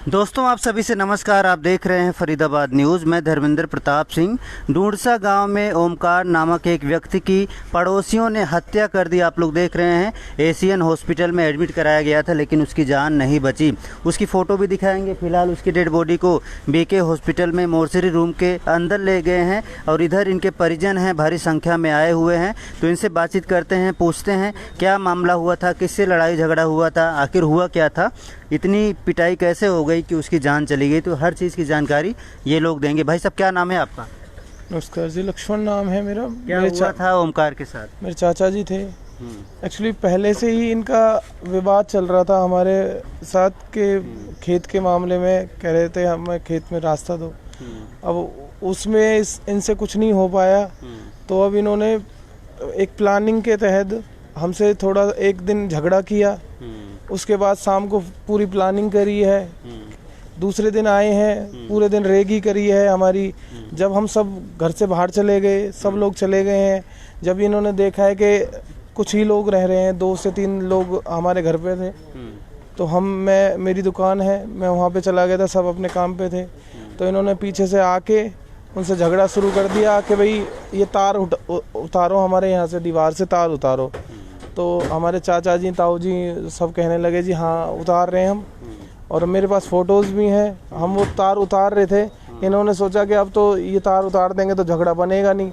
दोस्तों आप सभी से नमस्कार। आप देख रहे हैं फरीदाबाद न्यूज़। मैं धर्मेंद्र प्रताप सिंह। ढूंढसा गांव में ओमकार नामक एक व्यक्ति की पड़ोसियों ने हत्या कर दी। आप लोग देख रहे हैं एशियन हॉस्पिटल में एडमिट कराया गया था, लेकिन उसकी जान नहीं बची। उसकी फ़ोटो भी दिखाएंगे। फिलहाल उसकी डेड बॉडी को बीके हॉस्पिटल में मोर्चरी रूम के अंदर ले गए हैं और इधर इनके परिजन हैं, भारी संख्या में आए हुए हैं। तो इनसे बातचीत करते हैं, पूछते हैं क्या मामला हुआ था, किससे लड़ाई झगड़ा हुआ था, आखिर हुआ क्या था, इतनी पिटाई कैसे हो गई कि उसकी जान चली गई। तो हर चीज़ की जानकारी ये लोग देंगे। भाई साहब क्या नाम है आपका? नमस्कार जी, लक्ष्मण नाम है मेरा। क्या हुआ था ओमकार के साथ? मेरे चाचा जी थे। एक्चुअली पहले से ही इनका विवाद चल रहा था हमारे साथ के खेत के मामले में। कह रहे थे हमें खेत में रास्ता दो। अब उसमें इनसे कुछ नहीं हो पाया, तो अब इन्होंने एक प्लानिंग के तहत हमसे थोड़ा एक दिन झगड़ा किया। उसके बाद शाम को पूरी प्लानिंग करी है। दूसरे दिन आए हैं, पूरे दिन रेगी करी है हमारी। जब हम सब घर से बाहर चले गए, सब लोग चले गए हैं, जब इन्होंने देखा है कि कुछ ही लोग रह रहे हैं, 2 से 3 लोग हमारे घर पे थे, तो मेरी दुकान है, मैं वहाँ पे चला गया था, सब अपने काम पे थे। तो इन्होंने पीछे से आके उनसे झगड़ा शुरू कर दिया कि भाई ये तार उतारो, हमारे यहाँ से दीवार से तार उतारो। तो हमारे चाचा जी, ताऊ जी सब कहने लगे जी हाँ उतार रहे हैं हम, और मेरे पास फ़ोटोज़ भी हैं। हम वो तार उतार रहे थे, इन्होंने सोचा कि अब तो ये तार उतार देंगे तो झगड़ा बनेगा नहीं।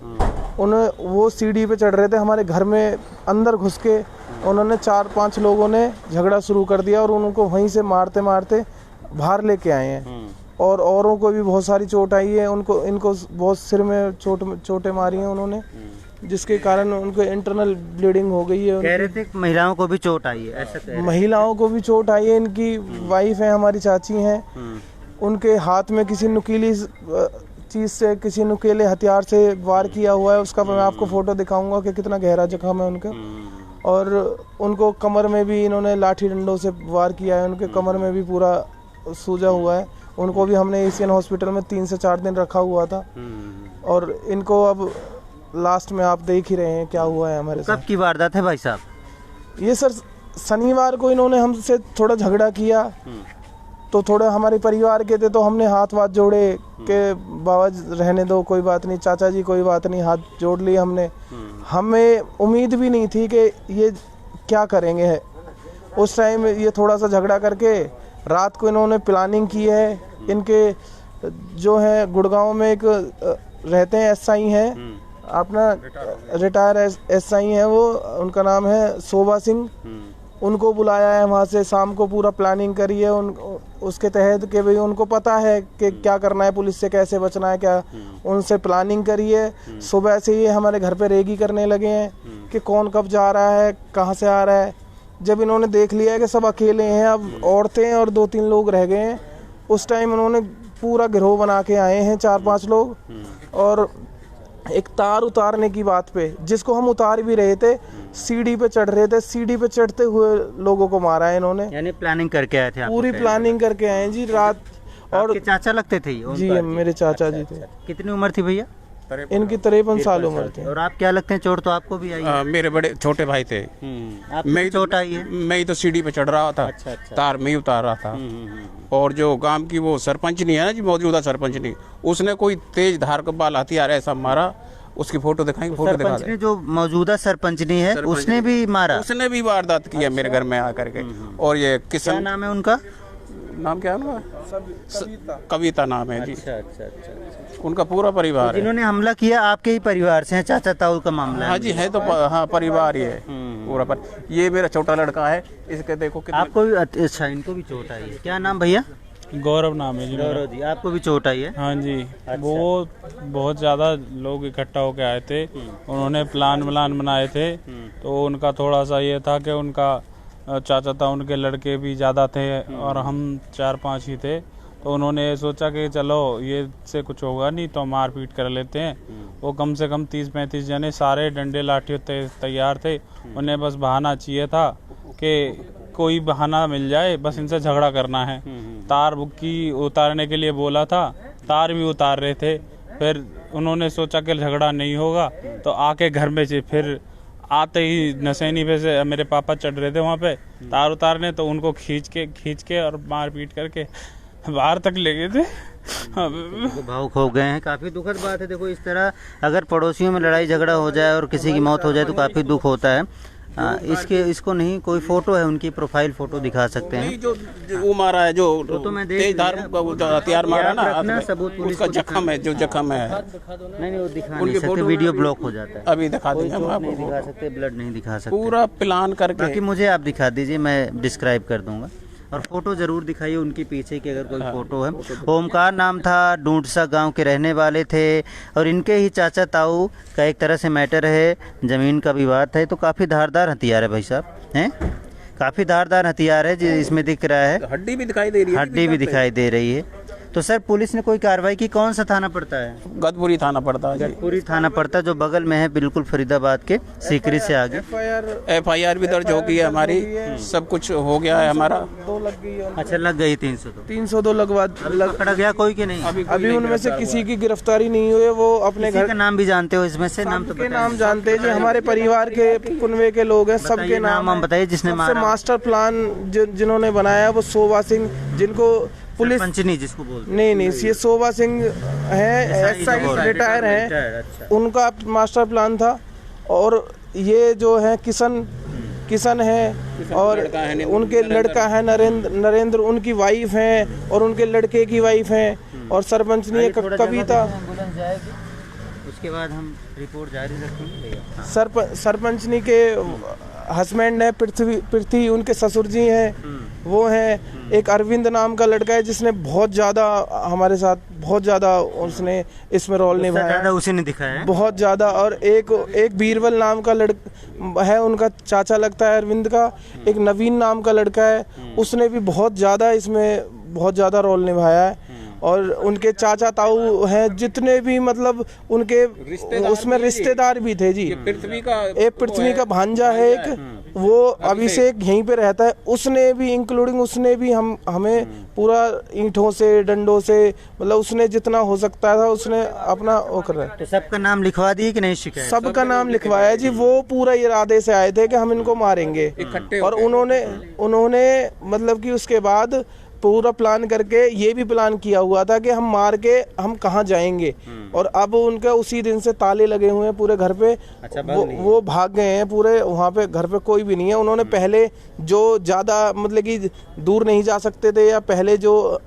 उन्हें वो सीढ़ी पे चढ़ रहे थे, हमारे घर में अंदर घुस के उन्होंने 4-5 लोगों ने झगड़ा शुरू कर दिया और उनको वहीं से मारते मारते बाहर लेके आए हैं। और औरों को भी बहुत सारी चोट आई है। इनको बहुत सिर में चोटें मारी हैं उन्होंने, जिसके कारण उनको इंटरनल ब्लीडिंग हो गई है। कह रहे थे महिलाओं को भी चोट आई है, ऐसा कह रहे थे। महिलाओं को भी चोट आई है। इनकी वाइफ है, हमारी चाची हैं, उनके हाथ में किसी नुकीली चीज से, किसी नुकीले हथियार से वार किया हुआ है। उसका मैं आपको फोटो दिखाऊंगा कि कितना गहरा जख्म है उनका। और उनको कमर में भी इन्होंने लाठी डंडों से वार किया है, उनके कमर में भी पूरा सूजा हुआ है। उनको भी हमने एशियन हॉस्पिटल में 3 से 4 दिन रखा हुआ था। और इनको अब लास्ट में आप देख ही रहे हैं क्या हुआ है हमारे साथ। कब की वारदात है भाई साहब? ये सर शनिवार को इन्होंने हमसे थोड़ा झगड़ा किया, तो थोड़ा हमारे परिवार के थे, तो हमने हाथ जोड़े कि बाबा रहने दो, कोई बात नहीं, चाचा जी कोई बात नहीं, हाथ जोड़ लिए हमने। हमें उम्मीद भी नहीं थी कि ये क्या करेंगे। उस टाइम ये थोड़ा सा झगड़ा करके रात को इन्होंने प्लानिंग की है। इनके जो है गुड़गांव में एक रहते हैं, एसआई हैं, अपना रिटायर एसआई हैं वो, उनका नाम है शोभा सिंह। उनको बुलाया है वहाँ से, शाम को पूरा प्लानिंग करी है उसके तहत कि भाई उनको पता है कि क्या करना है, पुलिस से कैसे बचना है, क्या उनसे प्लानिंग करी है। सुबह से ये हमारे घर पे रेगी करने लगे हैं कि कौन कब जा रहा है, कहाँ से आ रहा है। जब इन्होंने देख लिया है कि सब अकेले हैं, अब औरतें और 2-3 लोग रह गए हैं, उस टाइम उन्होंने पूरा गिरोह बना के आए हैं 4-5 लोग। और एक तार उतारने की बात पे, जिसको हम उतार भी रहे थे, सीढ़ी पे चढ़ रहे थे, सीढ़ी पे चढ़ते हुए लोगों को मारा है इन्होंने। यानी प्लानिंग करके आए थे आप? पूरी प्लानिंग करके आए जी रात। और आपके चाचा लगते थे जी, मेरे चाचा जी थे। कितनी उम्र थी भैया? इनकी 53 साल उम्र थी। और आप क्या लगते हैं? चोट तो आपको भी आई है? मेरे बड़े छोटे भाई थे। मैं चोट आई है? मैं ही तो सीढ़ी पे चढ़ रहा था। अच्छा। तार में ही उतार रहा था। और जो गांव की वो सरपंच नहीं है ना जी, मौजूदा सरपंच नहीं, उसने कोई तेज धार का बाल हथियार ऐसा मारा। उसकी फोटो दिखाएंगे? फोटो दिखा दे। जो मौजूदा सरपंचनी है उसने भी मारा? उसने भी वारदात किया मेरे घर में आकर के। और ये क्या नाम है उनका? नाम क्या है उनका? कविता नाम है जी। अच्छा। उनका पूरा परिवार है। जिन्होंने हमला किया आपके ही परिवार से हैं? चाचा ताऊ का मामला? हाँ जी है, तो हाँ परिवार ही है पूरा। ये मेरा छोटा लड़का है, इसके देखो कितना। आपको भी? अच्छा, इनको भी चोट आई है। क्या नाम भैया? गौरव नाम है जी। गौरव जी, आपको भी चोट आई है? हाँ जी। अच्छा। वो बहुत ज़्यादा लोग इकट्ठा होके आए थे, उन्होंने प्लान बनाए थे। तो उनका थोड़ा सा ये था कि उनका चाचा था, उनके लड़के भी ज़्यादा थे और हम 4-5 ही थे। तो उन्होंने सोचा कि चलो ये से कुछ होगा नहीं तो मारपीट कर लेते हैं। वो कम से कम 30-35 जने, सारे डंडे लाठी तैयार थे। उन्हें बस बहाना चाहिए था कि कोई बहाना मिल जाए, बस इनसे झगड़ा करना है। तार की उतारने के लिए बोला था, तार भी उतार रहे थे। फिर उन्होंने सोचा कि झगड़ा नहीं होगा, तो आके घर में से फिर आते ही नशेनी पे से मेरे पापा चढ़ रहे थे वहाँ पे तार उतारने, तो उनको खींच के और मार पीट करके बाहर तक ले गए थे। तो भावुक हो गए हैं, काफ़ी दुखद बात है। देखो इस तरह अगर पड़ोसियों में लड़ाई झगड़ा हो जाए और किसी की मौत हो जाए तो काफ़ी दुख होता है। इसको नहीं, कोई फोटो है उनकी, प्रोफाइल फोटो दिखा सकते हैं। जो वो मारा है, जो तो मैं देख तेज धार हथियार मारा ना, रखना सबूत पुलिस उसका को जख्म है, जो जख्म है। नहीं वो दिखा नहीं सकते, वीडियो ब्लॉक हो जाता है। अभी दिखा देंगे हम नहीं आपको, दिखा सकते, ब्लड नहीं दिखा सकते। पूरा प्लान करके। बाकी मुझे आप दिखा दीजिए, मैं डिस्क्राइब कर दूंगा। और फोटो जरूर दिखाइए उनकी पीछे की, अगर कोई फोटो है। ओमकार नाम था, ढूंढसा गांव के रहने वाले थे और इनके ही चाचा ताऊ का एक तरह से मैटर है, ज़मीन का विवाद है। तो काफ़ी धारदार हथियार है भाई साहब, हैं काफ़ी धारदार हथियार है, इसमें दिख रहा है। हड्डी भी दिखाई दे रही है, हड्डी भी दिखाई दे रही है। तो सर पुलिस ने कोई कार्रवाई की? कौन सा थाना पड़ता है? गदपुरी थाना पड़ता है। गदपुरी थाना पड़ता है, जो बगल में है बिल्कुल फरीदाबाद के सीकरी से आगे। FIR भी दर्ज हो गई है हमारी, सब कुछ हो गया है हमारा। 2 लग गई है। अच्छा लग गई 302? 302 लगवा पकड़ा गया कोई कि नहीं? अभी उनमें से किसी की गिरफ्तारी नहीं हुई है। वो अपने किसी घर का नाम भी जानते हो इसमें से? नाम तो के नाम जानते हैं जी, हमारे परिवार के कुनवे के लोग हैं, सबके नाम हम बताइए जिसने मारा। मास्टर प्लान जिन्होंने बनाया वो शोभा सिंह, जिनको पुलिस पंचनी जिसको बोलते हैं। नहीं ये शोभा सिंह है, एक्साइज रिटायर हैं, अच्छा। उनका मास्टर प्लान था। और ये जो है किशन है और उनके लड़का है नरेंद्र, उनकी वाइफ है और उनके लड़के की वाइफ है। और सरपंच ने कविता, उसके बाद हम रिपोर्ट जारी रखेंगे। सरपंचनी के हस्बैंड है पृथ्वी, उनके ससुर जी हैं, वो हैं। एक अरविंद नाम का लड़का है जिसने बहुत ज़्यादा हमारे साथ उसने इसमें रोल निभाया, उसी ने दिखाया है बहुत ज़्यादा। और एक बीरबल नाम का लड़का है, उनका चाचा लगता है अरविंद का। एक नवीन नाम का लड़का है, उसने भी बहुत ज़्यादा रोल निभाया है। और उनके चाचा ताऊ हैं, जितने भी मतलब उनके उसमें रिश्तेदार भी थे जी। पृथ्वी का भांजा है एक, वो अभिषेक यहीं पे रहता है, उसने भी हमें पूरा ईंटों से डंडों से, मतलब उसने जितना हो सकता था उसने अपना वो कर रहा है। तो सबका नाम लिखवा दिए कि नहीं? शिकायत सबका नाम लिखवाया जी। वो पूरा इरादे से आए थे कि हम इनको मारेंगे, और उन्होंने मतलब कि उसके बाद पूरा प्लान करके ये भी प्लान किया हुआ था कि हम मार के हम कहाँ जाएंगे। और अब उनका उसी दिन से ताले लगे हुए हैं पूरे घर पे। अच्छा, वो भाग गए हैं पूरे, वहाँ पे घर पे कोई भी नहीं है। उन्होंने पहले जो ज़्यादा मतलब कि दूर नहीं जा सकते थे, या पहले जो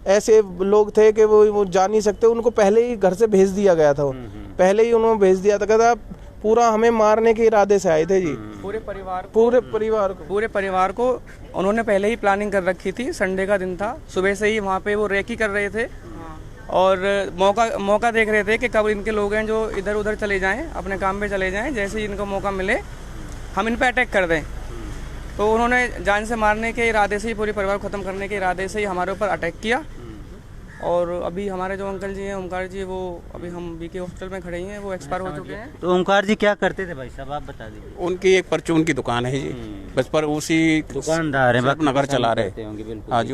ऐसे लोग थे कि वो जा नहीं सकते, उनको पहले ही घर से भेज दिया गया था। पहले ही उन्होंने भेज दिया था, कहता पूरा हमें मारने के इरादे से आए थे जी। पूरे परिवार को उन्होंने पहले ही प्लानिंग कर रखी थी। संडे का दिन था, सुबह से ही वहाँ पे वो रेकी कर रहे थे और मौका देख रहे थे कि कब इनके लोग हैं जो इधर उधर चले जाएं, अपने काम पे चले जाएं, जैसे ही इनको मौका मिले हम इन पे अटैक कर दें। तो उन्होंने जान से मारने के इरादे से ही, पूरे परिवार को ख़त्म करने के इरादे से ही हमारे ऊपर अटैक किया। और अभी हमारे जो अंकल जी हैं, ओमकार जी, वो अभी हम बीके हॉस्पिटल में खड़े ही हैं, वो एक्सपायर हो चुके हैं। तो ओमकार जी क्या करते थे भाई साहब, आप बता दीजिए। उनकी एक परचून की दुकान है जी, बस पर उसी दुकानदार है, नगर चला रहे। हाँ जी,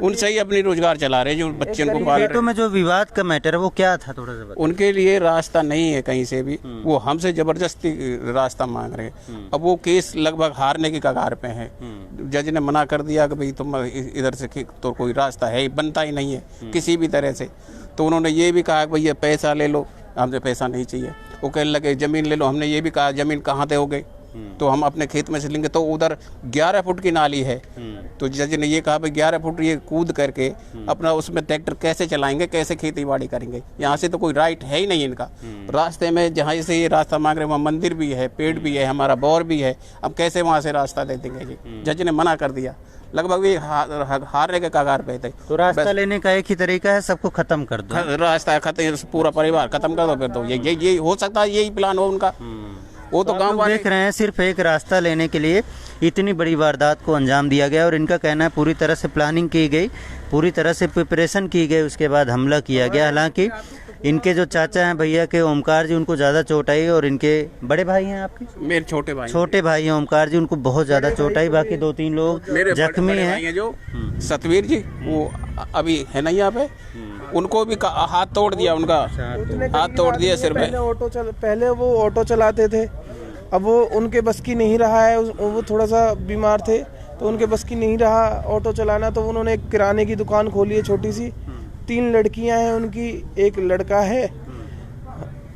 उनसे ही अपनी रोजगार चला रहे, जो बच्चे को पाल रहे। तो में जो विवाद का मैटर है वो क्या था, थोड़ा सा बताइए। उनके लिए रास्ता नहीं है कहीं से भी, वो हमसे जबरदस्ती रास्ता मांग रहे हैं। अब वो केस लगभग हारने की कगार पे है। जज ने मना कर दिया कि भाई तुम इधर से तो कोई रास्ता है ही, बनता ही नहीं है किसी भी तरह से। तो उन्होंने ये भी कहा कि भैया पैसा ले लो, हमसे पैसा नहीं चाहिए। वो कहने लगे ज़मीन ले लो, हमने ये भी कहा ज़मीन कहाँ दोगे, तो हम अपने खेत में से लेंगे। तो उधर 11 फुट की नाली है, तो जज ने ये कहा भाई 11 फुट ये कूद करके अपना उसमें ट्रैक्टर कैसे चलाएंगे, कैसे खेती बाड़ी करेंगे, यहाँ से तो कोई राइट है ही नहीं इनका। रास्ते में जहाँ से ये रास्ता मांग रहे वहाँ मंदिर भी है, पेड़ भी है, हमारा बोर भी है, अब कैसे वहाँ से रास्ता दे देंगे जी। जज ने मना कर दिया, लगभग भी हारने के कगार पे थे। तो रास्ता लेने का एक ही तरीका है, सबको खत्म कर दो, रास्ता खत्म, पूरा परिवार खत्म कर दो, फिर तो ये हो सकता है यही प्लान हो उनका। वो तो गांव देख रहे हैं, सिर्फ एक रास्ता लेने के लिए इतनी बड़ी वारदात को अंजाम दिया गया। और इनका कहना है पूरी तरह से प्लानिंग की गई, पूरी तरह से प्रिपरेशन की गई, उसके बाद हमला किया गया। हालांकि इनके जो चाचा हैं भैया के ओमकार जी, उनको ज़्यादा चोट आई। और इनके बड़े भाई हैं आपके? मेरे छोटे भाई हैं ओमकार जी, उनको बहुत ज़्यादा चोट आई। बाकी 2-3 लोग जख्मी हैं। जो सतवीर जी, वो अभी है ना यहाँ पे, उनको भी हाथ तोड़ दिया, उनका हाथ तोड़ दिया सिर में। पहले वो ऑटो चलाते थे, अब वो उनके बस की नहीं रहा है, वो थोड़ा सा बीमार थे, तो उनके बस की नहीं रहा ऑटो चलाना, तो उन्होंने एक किराने की दुकान खोली है छोटी सी। 3 लड़कियां हैं उनकी, एक लड़का है,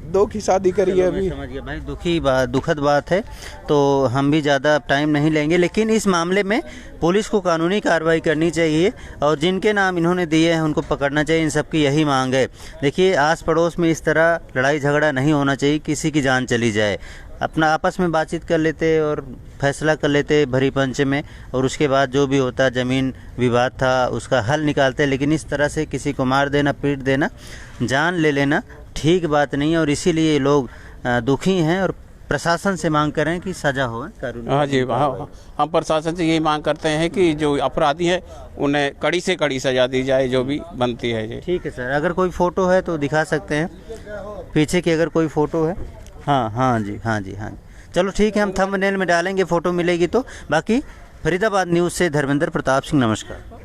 2 की शादी करी है मैं अभी। समझ गया भाई, दुखद बात है। तो हम भी ज़्यादा टाइम नहीं लेंगे, लेकिन इस मामले में पुलिस को कानूनी कार्रवाई करनी चाहिए और जिनके नाम इन्होंने दिए हैं उनको पकड़ना चाहिए। इन सबकी यही मांग है। देखिए, आस पड़ोस में इस तरह लड़ाई झगड़ा नहीं होना चाहिए, किसी की जान चली जाए। अपना आपस में बातचीत कर लेते और फैसला कर लेते भरी पंच में, और उसके बाद जो भी होता ज़मीन विवाद था उसका हल निकालते। लेकिन इस तरह से किसी को मार देना, पीट देना, जान ले लेना ठीक बात नहीं है, और इसीलिए लोग दुखी हैं और प्रशासन से मांग करें कि सजा हो कानूनी। हाँ जी, हाँ, हम प्रशासन से यही मांग करते हैं कि जो अपराधी है उन्हें कड़ी से कड़ी सजा दी जाए, जो भी बनती है जी। ठीक है सर, अगर कोई फ़ोटो है तो दिखा सकते हैं पीछे की, अगर कोई फ़ोटो है। हाँ जी, हाँ जी। चलो ठीक है, हम थंबनेल में डालेंगे, फ़ोटो मिलेगी तो। बाकी फरीदाबाद न्यूज़ से धर्मेंद्र प्रताप सिंह, नमस्कार।